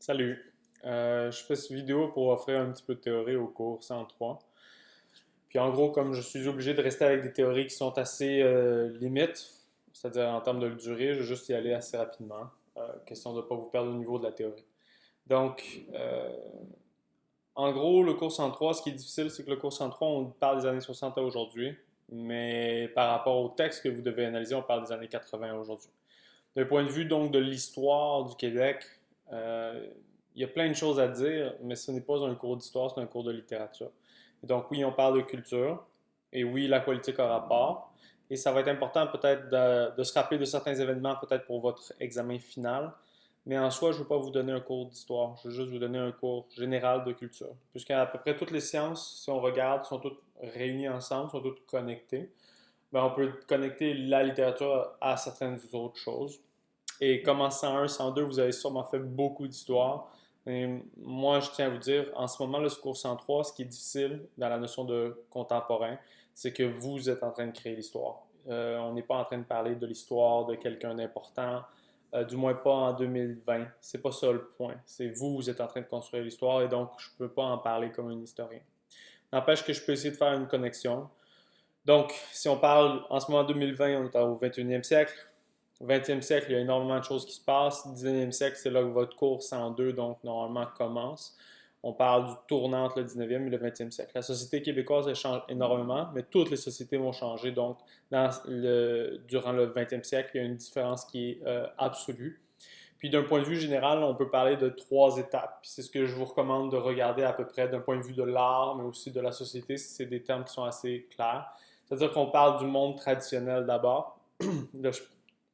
Salut. Je fais cette vidéo pour offrir un petit peu de théorie au cours 103. Puis en gros, comme je suis obligé de rester avec des théories qui sont assez limites, c'est-à-dire en termes de durée, je vais juste y aller assez rapidement. Question de ne pas vous perdre au niveau de la théorie. Donc, en gros, le cours 103, ce qui est difficile, c'est que le cours 103, on parle des années 60 à aujourd'hui, mais par rapport au texte que vous devez analyser, on parle des années 80 à aujourd'hui. D'un point de vue donc de l'histoire du Québec, euh, il y a plein de choses à dire, mais ce n'est pas un cours d'histoire, c'est un cours de littérature. Et donc oui, on parle de culture, et oui, la politique a rapport, et ça va être important peut-être de se rappeler de certains événements, peut-être pour votre examen final, mais en soi, je ne veux pas vous donner un cours d'histoire, je veux juste vous donner un cours général de culture, puisqu'à peu près toutes les sciences, si on regarde, sont toutes réunies ensemble, sont toutes connectées. Ben, on peut connecter la littérature à certaines autres choses. Et comme en 101, 102, vous avez sûrement fait beaucoup d'histoire. Et moi, je tiens à vous dire, en ce moment, le cours 103, ce qui est difficile dans la notion de contemporain, c'est que vous êtes en train de créer l'histoire. On n'est pas en train de parler de l'histoire de quelqu'un d'important, du moins pas en 2020. C'est pas ça le point. C'est vous, vous êtes en train de construire l'histoire et donc je ne peux pas en parler comme un historien. N'empêche que je peux essayer de faire une connexion. Donc, si on parle en ce moment 2020, on est au 21e siècle. Au 20e siècle, il y a énormément de choses qui se passent. 19e siècle, c'est là que votre cours 102, donc normalement, commence. On parle du tournant entre le 19e et le 20e siècle. La société québécoise, elle change énormément, mais toutes les sociétés vont changer. Donc, durant le 20e siècle, il y a une différence qui est absolue. Puis d'un point de vue général, on peut parler de trois étapes. Puis c'est ce que je vous recommande de regarder à peu près d'un point de vue de l'art, mais aussi de la société, si c'est des termes qui sont assez clairs. C'est-à-dire qu'on parle du monde traditionnel d'abord.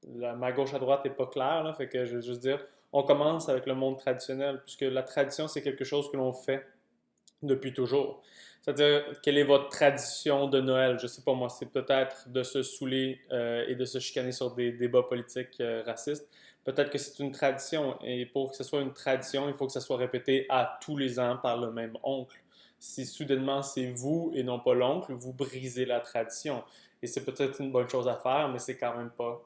Ma gauche à droite n'est pas claire, là, fait que je vais juste dire, on commence avec le monde traditionnel, puisque la tradition, c'est quelque chose que l'on fait depuis toujours. C'est-à-dire, quelle est votre tradition de Noël? Je sais pas moi, c'est peut-être de se saouler et de se chicaner sur des débats politiques racistes. Peut-être que c'est une tradition, et pour que ce soit une tradition, il faut que ça soit répété à tous les ans par le même oncle. Si soudainement c'est vous et non pas l'oncle, vous brisez la tradition. Et c'est peut-être une bonne chose à faire, mais c'est quand même pas.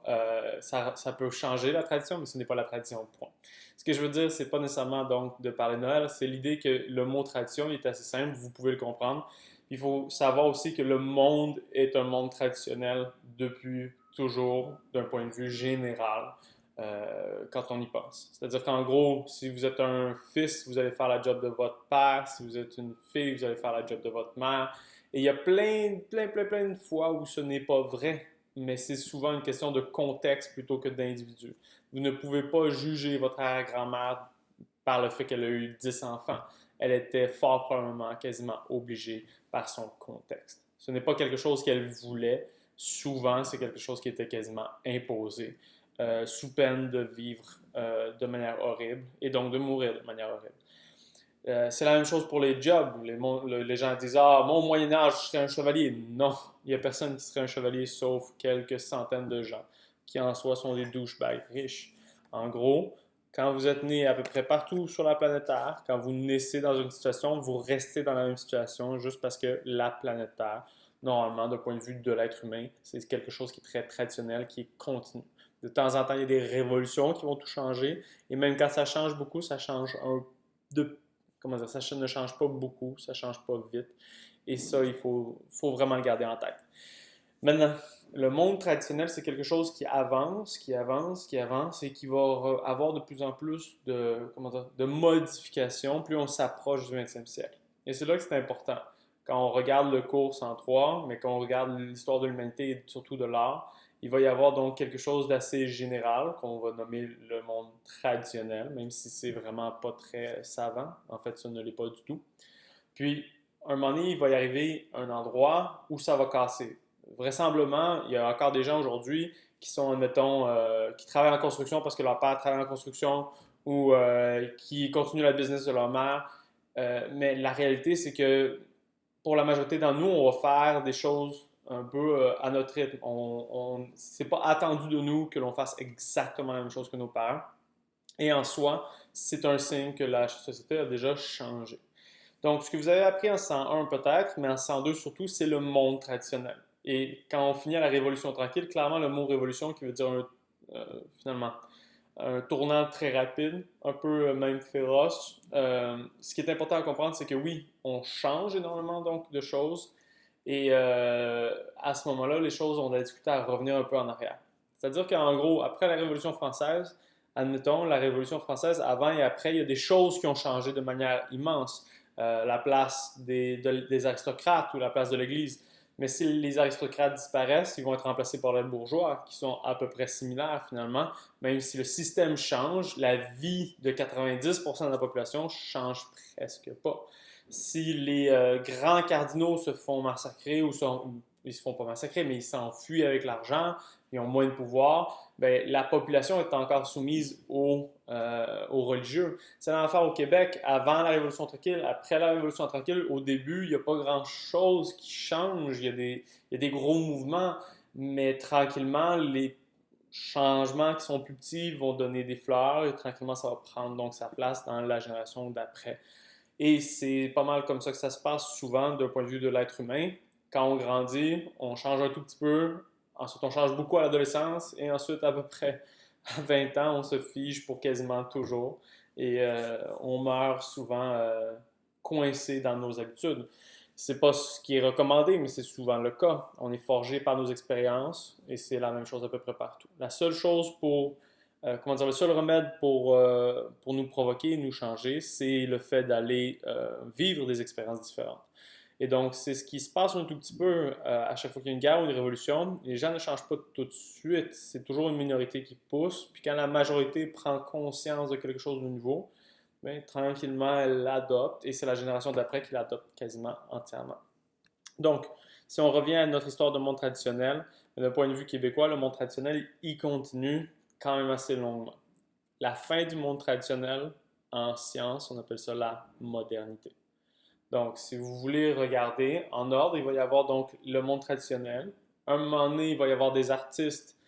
Ça peut changer la tradition, mais ce n'est pas la tradition, point. Ce que je veux dire, c'est pas nécessairement donc de parler de Noël, c'est l'idée que le mot tradition est assez simple, vous pouvez le comprendre. Il faut savoir aussi que le monde est un monde traditionnel depuis toujours, d'un point de vue général, quand on y pense. C'est-à-dire qu'en gros, si vous êtes un fils, vous allez faire la job de votre père. Si vous êtes une fille, vous allez faire la job de votre mère. Et il y a plein de fois où ce n'est pas vrai, mais c'est souvent une question de contexte plutôt que d'individu. Vous ne pouvez pas juger votre arrière-grand-mère par le fait qu'elle a eu 10 enfants. Elle était fort probablement quasiment obligée par son contexte. Ce n'est pas quelque chose qu'elle voulait. Souvent, c'est quelque chose qui était quasiment imposé, sous peine de vivre de manière horrible et donc de mourir de manière horrible. C'est la même chose pour les jobs. Les gens disent ah, moi, au Moyen-Âge, je serais un chevalier. Non, il n'y a personne qui serait un chevalier sauf quelques centaines de gens qui en soi sont des douchebags riches. En gros, quand vous êtes né à peu près partout sur la planète Terre, quand vous naissez dans une situation, vous restez dans la même situation juste parce que la planète Terre, normalement, d'un point de vue de l'être humain, c'est quelque chose qui est très traditionnel, qui est continu. De temps en temps, il y a des révolutions qui vont tout changer. Et même quand ça change beaucoup, ça change de comment dire, ça ne change pas beaucoup, ça ne change pas vite. Et ça, faut vraiment le garder en tête. Maintenant, le monde traditionnel, c'est quelque chose qui avance, qui avance, qui avance et qui va avoir de plus en plus de modifications plus on s'approche du 20e siècle. Et c'est là que c'est important. Quand on regarde le cours 103, mais quand on regarde l'histoire de l'humanité et surtout de l'art, il va y avoir donc quelque chose d'assez général qu'on va nommer le monde traditionnel, même si c'est vraiment pas très savant. En fait, ça ne l'est pas du tout. Puis, un moment donné, il va y arriver un endroit où ça va casser. Vraisemblablement, il y a encore des gens aujourd'hui qui sont, admettons, qui travaillent en construction parce que leur père travaille en construction ou qui continuent la business de leur mère. Mais la réalité, c'est que pour la majorité d'entre nous, on va faire des choses un peu à notre rythme. C'est pas attendu de nous que l'on fasse exactement la même chose que nos parents. Et en soi, c'est un signe que la société a déjà changé. Donc, ce que vous avez appris en 101 peut-être, mais en 102 surtout, c'est le monde traditionnel. Et quand on finit à la Révolution tranquille, clairement le mot révolution qui veut dire finalement un tournant très rapide, un peu même féroce. Ce qui est important à comprendre, c'est que oui, on change énormément donc de choses et à ce moment-là, les choses ont discuté à revenir un peu en arrière. C'est-à-dire qu'en gros, après la Révolution française, admettons, la Révolution française, avant et après, il y a des choses qui ont changé de manière immense. La place des aristocrates ou la place de l'Église. Mais si les aristocrates disparaissent, ils vont être remplacés par les bourgeois, qui sont à peu près similaires finalement. Même si le système change, la vie de 90% de la population change presque pas. Si les grands cardinaux se font massacrer ils se font pas massacrer, mais ils s'enfuient avec l'argent, ils ont moins de pouvoir, ben, la population est encore soumise aux religieux. C'est l'affaire au Québec, avant la Révolution tranquille, après la Révolution tranquille, au début, il n'y a pas grand-chose qui change, il y a des gros mouvements, mais tranquillement, les changements qui sont plus petits vont donner des fleurs et tranquillement, ça va prendre donc sa place dans la génération d'après. Et c'est pas mal comme ça que ça se passe souvent d'un point de vue de l'être humain. Quand on grandit, on change un tout petit peu, ensuite on change beaucoup à l'adolescence, et ensuite à peu près à 20 ans, on se fige pour quasiment toujours. Et on meurt souvent coincé dans nos habitudes. C'est pas ce qui est recommandé, mais c'est souvent le cas. On est forgé par nos expériences et c'est la même chose à peu près partout. La seule chose comment dire, le seul remède pour nous provoquer, nous changer, c'est le fait d'aller vivre des expériences différentes. Et donc, c'est ce qui se passe un tout petit peu à chaque fois qu'il y a une guerre ou une révolution. Les gens ne changent pas tout de suite. C'est toujours une minorité qui pousse. Puis quand la majorité prend conscience de quelque chose de nouveau, bien, tranquillement, elle l'adopte. Et c'est la génération d'après qui l'adopte quasiment entièrement. Donc, si on revient à notre histoire de monde traditionnel, d'un point de vue québécois, le monde traditionnel, il continue quand même assez longuement. La fin du monde traditionnel, en science, on appelle ça la modernité. Donc, si vous voulez regarder en ordre, il va y avoir donc le monde traditionnel. À un moment donné, il va y avoir des artistes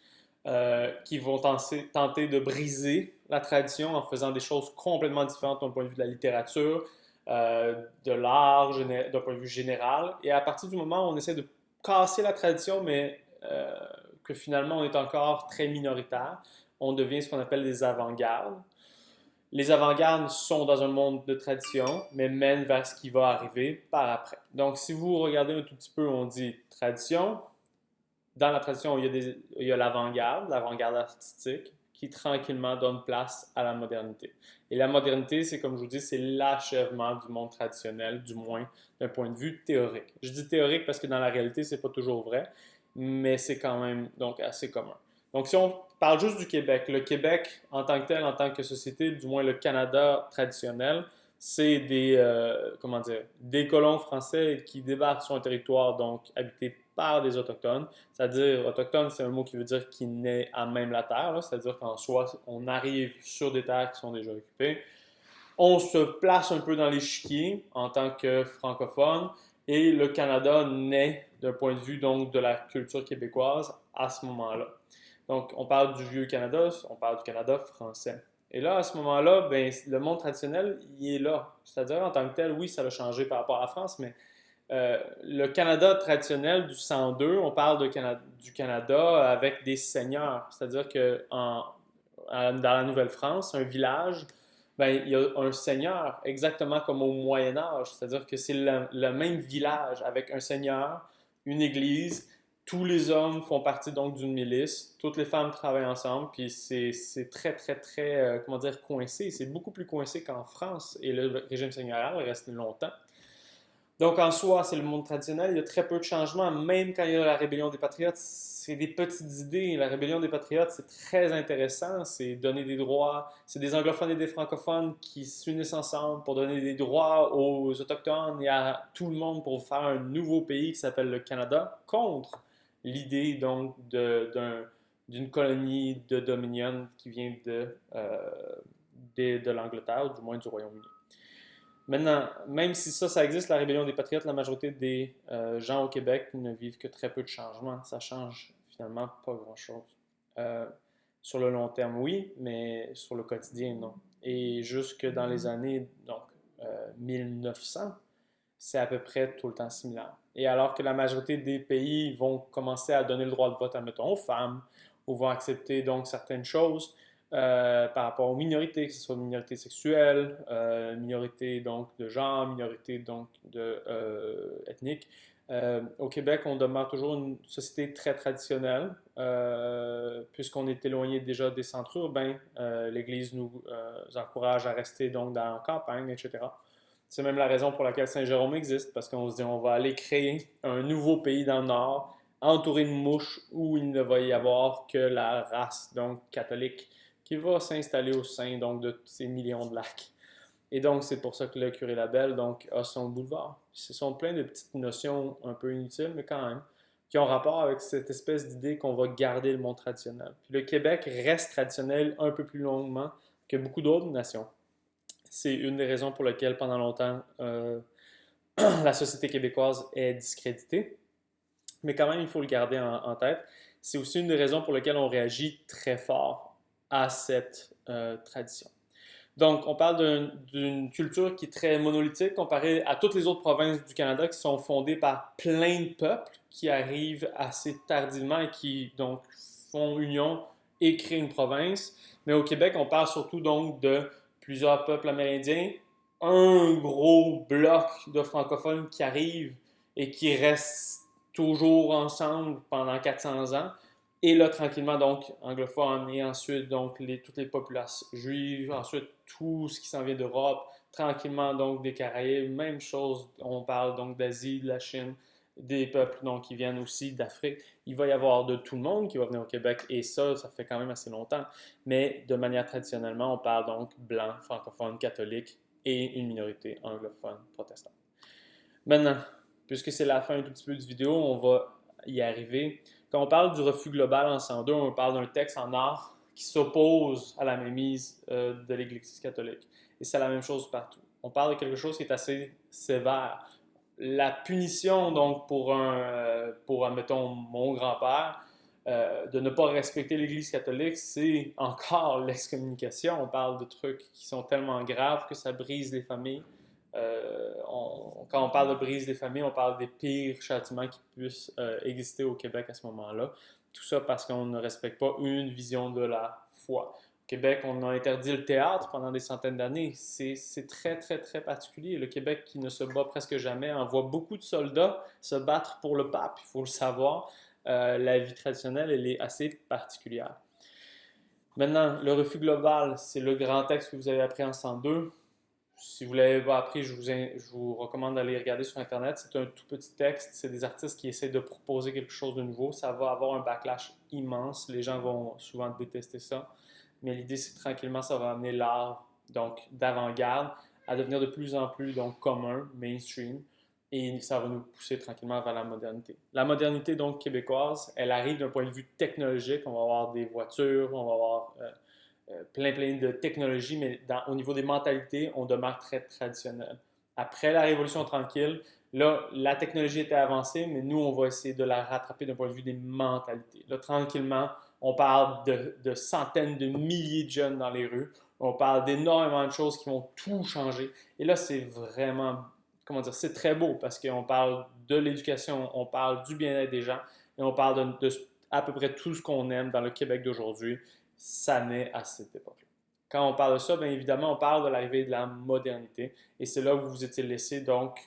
qui vont tenter de briser la tradition en faisant des choses complètement différentes d'un point de vue de la littérature, de l'art, d'un point de vue général. Et à partir du moment où on essaie de casser la tradition, mais que finalement on est encore très minoritaire, on devient ce qu'on appelle des avant-gardes. Les avant-gardes sont dans un monde de tradition, mais mènent vers ce qui va arriver par après. Donc, si vous regardez un tout petit peu, on dit tradition. Dans la tradition, il y a l'avant-garde artistique, qui tranquillement donne place à la modernité. Et la modernité, c'est comme je vous dis, c'est l'achèvement du monde traditionnel, du moins d'un point de vue théorique. Je dis théorique parce que dans la réalité, c'est pas toujours vrai, mais c'est quand même donc assez commun. Donc, si on parle juste du Québec, le Québec en tant que tel, en tant que société, du moins le Canada traditionnel, c'est comment dire, des colons français qui débarquent sur un territoire donc habité par des autochtones. C'est-à-dire, autochtone, c'est un mot qui veut dire qui naît à même la terre. C'est-à-dire qu'en soi, on arrive sur des terres qui sont déjà occupées. On se place un peu dans l'échiquier en tant que francophone et le Canada naît d'un point de vue donc de la culture québécoise à ce moment-là. Donc, on parle du vieux Canada, on parle du Canada français. Et là, à ce moment-là, ben, le monde traditionnel, il est là. C'est-à-dire, en tant que tel, oui, ça a changé par rapport à la France, mais le Canada traditionnel du 102, on parle du Canada avec des seigneurs. C'est-à-dire que dans la Nouvelle-France, un village, ben, il y a un seigneur, exactement comme au Moyen Âge. C'est-à-dire que c'est le même village avec un seigneur, une église. Tous les hommes font partie donc d'une milice. Toutes les femmes travaillent ensemble. Puis c'est très, très, très, comment dire, coincé. C'est beaucoup plus coincé qu'en France. Et le régime seigneurial reste longtemps. Donc, en soi, c'est le monde traditionnel. Il y a très peu de changements, même quand il y a la rébellion des patriotes. C'est des petites idées. La rébellion des patriotes, c'est très intéressant. C'est donner des droits. C'est des anglophones et des francophones qui s'unissent ensemble pour donner des droits aux autochtones et à tout le monde pour faire un nouveau pays qui s'appelle le Canada, contre l'idée donc d'une colonie de Dominion qui vient de l'Angleterre, ou du moins du Royaume-Uni. Maintenant, même si ça existe, la rébellion des patriotes, la majorité des gens au Québec ne vivent que très peu de changements. Ça change finalement pas grand-chose. Euh, sur le long terme, oui, mais sur le quotidien, non. Et jusque dans les années 1900, c'est à peu près tout le temps similaire. Et alors que la majorité des pays vont commencer à donner le droit de vote, admettons, aux femmes, ou vont accepter donc certaines choses, par rapport aux minorités, que ce soit minorité sexuelle, minorité donc de genre, minorité donc ethnique. Au Québec, on demeure toujours une société très traditionnelle, puisqu'on est éloigné déjà des centres urbains. L'Église nous encourage à rester donc dans la campagne, etc. C'est même la raison pour laquelle Saint-Jérôme existe, parce qu'on se dit on va aller créer un nouveau pays dans le Nord, entouré de mouches, où il ne va y avoir que la race donc catholique qui va s'installer au sein donc de ces millions de lacs. Et donc, c'est pour ça que le curé Labelle donc, a son boulevard. Ce sont plein de petites notions un peu inutiles, mais quand même, qui ont rapport avec cette espèce d'idée qu'on va garder le monde traditionnel. Puis le Québec reste traditionnel un peu plus longuement que beaucoup d'autres nations. C'est une des raisons pour lesquelles, pendant longtemps, la société québécoise est discréditée. Mais quand même, il faut le garder en tête. C'est aussi une des raisons pour lesquelles on réagit très fort à cette tradition. Donc, on parle d'une culture qui est très monolithique comparée à toutes les autres provinces du Canada qui sont fondées par plein de peuples qui arrivent assez tardivement et qui, donc, font union et créent une province. Mais au Québec, on parle surtout, donc, de plusieurs peuples amérindiens, un gros bloc de francophones qui arrivent et qui restent toujours ensemble pendant 400 ans. Et là, tranquillement, donc, anglophone, et ensuite, donc, toutes les populations juives, ensuite, tout ce qui s'en vient d'Europe, tranquillement, donc, des Caraïbes, même chose, on parle donc d'Asie, de la Chine, des peuples, donc, qui viennent aussi d'Afrique. Il va y avoir de tout le monde qui va venir au Québec, et ça fait quand même assez longtemps. Mais de manière traditionnellement, on parle donc blanc, francophone, catholique, et une minorité anglophone, protestante. Maintenant, puisque c'est la fin un tout petit peu du vidéo, on va y arriver. Quand on parle du refus global en 102, on parle d'un texte en art qui s'oppose à la mainmise de l'Église catholique. Et c'est la même chose partout. On parle de quelque chose qui est assez sévère. La punition, donc, pour admettons, mon grand-père, de ne pas respecter l'Église catholique, c'est encore l'excommunication. On parle de trucs qui sont tellement graves que ça brise les familles. Quand on parle de brise des familles, on parle des pires châtiments qui puissent exister au Québec à ce moment-là. Tout ça parce qu'on ne respecte pas une vision de la foi. Au Québec, on a interdit le théâtre pendant des centaines d'années. C'est très, très, très particulier. Le Québec, qui ne se bat presque jamais, envoie beaucoup de soldats se battre pour le pape, il faut le savoir. La vie traditionnelle, elle est assez particulière. Maintenant, le refus global, c'est le grand texte que vous avez appris en 102. Si vous ne l'avez pas appris, je vous recommande d'aller regarder sur Internet. C'est un tout petit texte. C'est des artistes qui essaient de proposer quelque chose de nouveau. Ça va avoir un backlash immense. Les gens vont souvent détester ça. Mais l'idée, c'est que tranquillement, ça va amener l'art donc d'avant-garde à devenir de plus en plus donc commun, mainstream. Et ça va nous pousser tranquillement vers la modernité. La modernité donc québécoise, elle arrive d'un point de vue technologique. On va avoir des voitures, on va avoir plein de technologies, mais au niveau des mentalités, on demeure très traditionnel. Après la Révolution tranquille, là, la technologie était avancée, mais nous, on va essayer de la rattraper d'un point de vue des mentalités. Là, tranquillement, on parle de centaines de milliers de jeunes dans les rues. On parle d'énormément de choses qui vont tout changer. Et là, c'est vraiment, comment dire, c'est très beau parce qu'on parle de l'éducation, on parle du bien-être des gens et on parle de à peu près tout ce qu'on aime dans le Québec d'aujourd'hui. Ça naît à cette époque-là. Quand on parle de ça, bien évidemment, on parle de l'arrivée de la modernité. Et c'est là où vous vous étiez laissé, donc,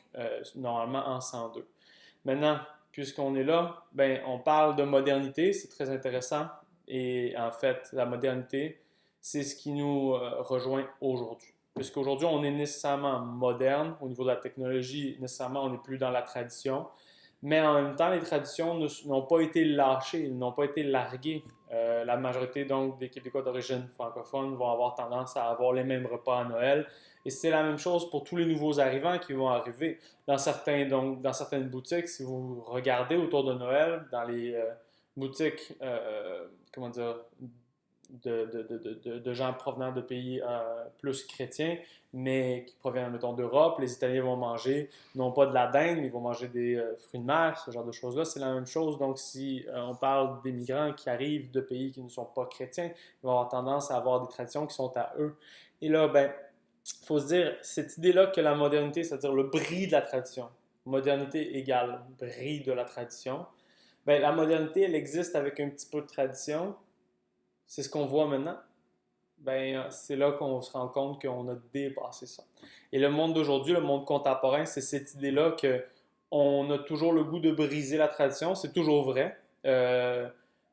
normalement en 102. Maintenant, puisqu'on est là, bien, on parle de modernité, c'est très intéressant. Et en fait, la modernité, c'est ce qui nous rejoint aujourd'hui. Puisqu'aujourd'hui, on est nécessairement moderne au niveau de la technologie, nécessairement, on n'est plus dans la tradition. Mais en même temps, les traditions n'ont pas été lâchées, n'ont pas été larguées. La majorité donc des Québécois d'origine francophone vont avoir tendance à avoir les mêmes repas à Noël. Et c'est la même chose pour tous les nouveaux arrivants qui vont arriver. Dans certaines boutiques, si vous regardez autour de Noël, dans les boutiques, comment dire, de gens provenant de pays plus chrétiens, mais qui proviennent, mettons, d'Europe. Les Italiens vont manger, non pas de la dinde, mais ils vont manger des fruits de mer, ce genre de choses-là. C'est la même chose. Donc, si on parle des migrants qui arrivent de pays qui ne sont pas chrétiens, ils vont avoir tendance à avoir des traditions qui sont à eux. Et là, ben, il faut se dire, cette idée-là que la modernité, c'est-à-dire le bris de la tradition, modernité égale bris de la tradition, ben, la modernité, elle existe avec un petit peu de tradition. C'est ce qu'on voit maintenant. ben, c'est là qu'on se rend compte qu'on a dépassé ça. Et le monde d'aujourd'hui, le monde contemporain, c'est cette idée-là que on a toujours le goût de briser la tradition. C'est toujours vrai.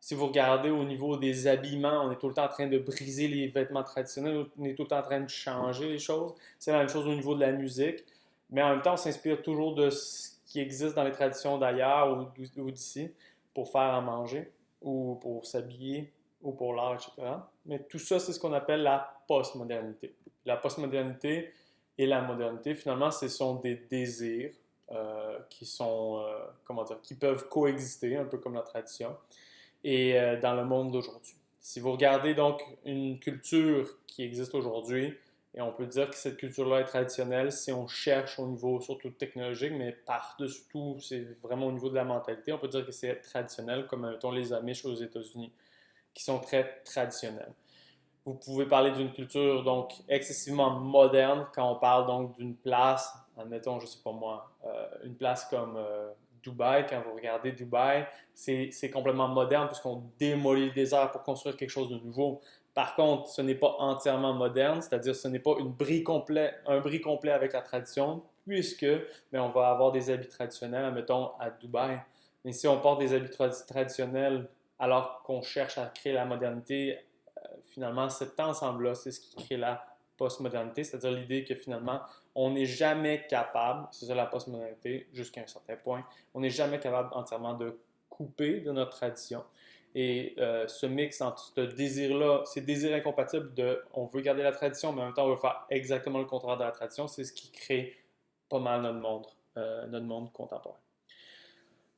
Si vous regardez au niveau des habillements, on est tout le temps en train de briser les vêtements traditionnels, on est tout le temps en train de changer les choses. C'est la même chose au niveau de la musique. Mais en même temps, on s'inspire toujours de ce qui existe dans les traditions d'ailleurs ou d'ici pour faire à manger ou pour s'habiller ou pour l'art, etc. Mais tout ça, c'est ce qu'on appelle la postmodernité. La postmodernité et la modernité, finalement, ce sont des désirs qui sont, comment dire, qui peuvent coexister, un peu comme la tradition, et dans le monde d'aujourd'hui. Si vous regardez donc une culture qui existe aujourd'hui, et on peut dire que cette culture-là est traditionnelle si on cherche au niveau surtout technologique, mais par-dessus tout, c'est vraiment au niveau de la mentalité. On peut dire que c'est traditionnel, comme mettons les Amish aux États-Unis, qui sont très traditionnels. Vous pouvez parler d'une culture donc excessivement moderne quand on parle donc d'une place, admettons, je sais pas moi, une place comme Dubaï. Quand vous regardez Dubaï, c'est complètement moderne puisqu'on démolit le désert pour construire quelque chose de nouveau. Par contre, ce n'est pas entièrement moderne, c'est-à-dire ce n'est pas un bris complet avec la tradition, puisque ben, on va avoir des habits traditionnels, admettons, à Dubaï. Mais si on porte des habits traditionnels alors qu'on cherche à créer la modernité, finalement, cet ensemble-là, c'est ce qui crée la postmodernité, c'est-à-dire l'idée que finalement, on n'est jamais capable, c'est ça la postmodernité, jusqu'à un certain point, on n'est jamais capable entièrement de couper de notre tradition. Et ce mix entre ce désir-là, ces désirs incompatibles de on veut garder la tradition, mais en même temps on veut faire exactement le contraire de la tradition, c'est ce qui crée pas mal notre monde contemporain.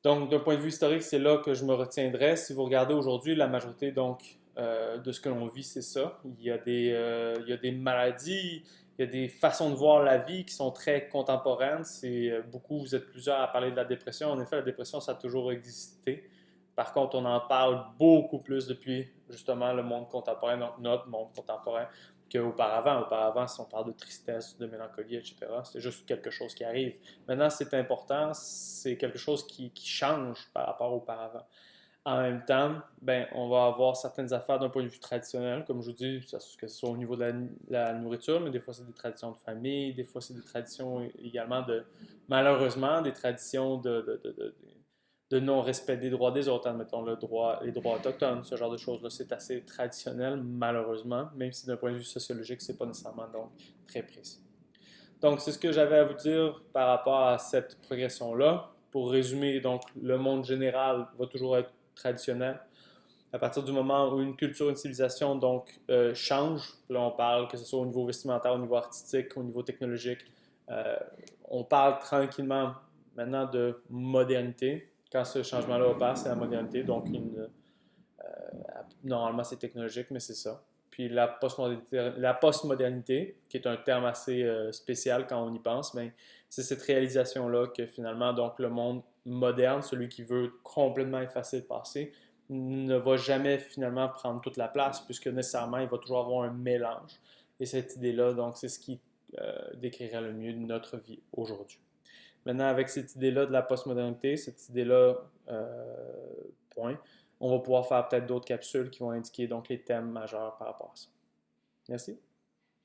Donc, d'un point de vue historique, c'est là que je me retiendrai. Si vous regardez aujourd'hui, la majorité de ce que l'on vit, c'est ça. Il y a des maladies, il y a des façons de voir la vie qui sont très contemporaines. Beaucoup, vous êtes plusieurs à parler de la dépression. En effet, la dépression, ça a toujours existé. Par contre, on en parle beaucoup plus depuis justement le monde contemporain, donc notre monde contemporain, qu'auparavant. Auparavant, si on parle de tristesse, de mélancolie, etc., c'est juste quelque chose qui arrive. Maintenant, c'est important, c'est quelque chose qui change par rapport au auparavant. En même temps, ben, on va avoir certaines affaires d'un point de vue traditionnel, comme je vous dis, que ce soit au niveau de la nourriture, mais des fois c'est des traditions de famille, des fois c'est des traditions également malheureusement, des traditions de non-respect des droits des autres, admettons les droits autochtones, ce genre de choses-là, c'est assez traditionnel, malheureusement, même si d'un point de vue sociologique, c'est pas nécessairement donc très précis. Donc, c'est ce que j'avais à vous dire par rapport à cette progression-là. Pour résumer, donc, le monde général va toujours être traditionnel. À partir du moment où une culture, une civilisation donc change, là on parle que ce soit au niveau vestimentaire, au niveau artistique, au niveau technologique, euh, on parle tranquillement maintenant de modernité. Quand ce changement-là opère, c'est la modernité, donc normalement c'est technologique, mais c'est ça. Puis la postmodernité, qui est un terme assez spécial quand on y pense, ben, c'est cette réalisation-là que finalement, donc le monde moderne, celui qui veut complètement effacer le passé, ne va jamais finalement prendre toute la place, puisque nécessairement, il va toujours avoir un mélange. Et cette idée-là, donc, c'est ce qui décrirait le mieux notre vie aujourd'hui. Maintenant, avec cette idée-là de la postmodernité, cette idée-là, point, on va pouvoir faire peut-être d'autres capsules qui vont indiquer donc les thèmes majeurs par rapport à ça. Merci.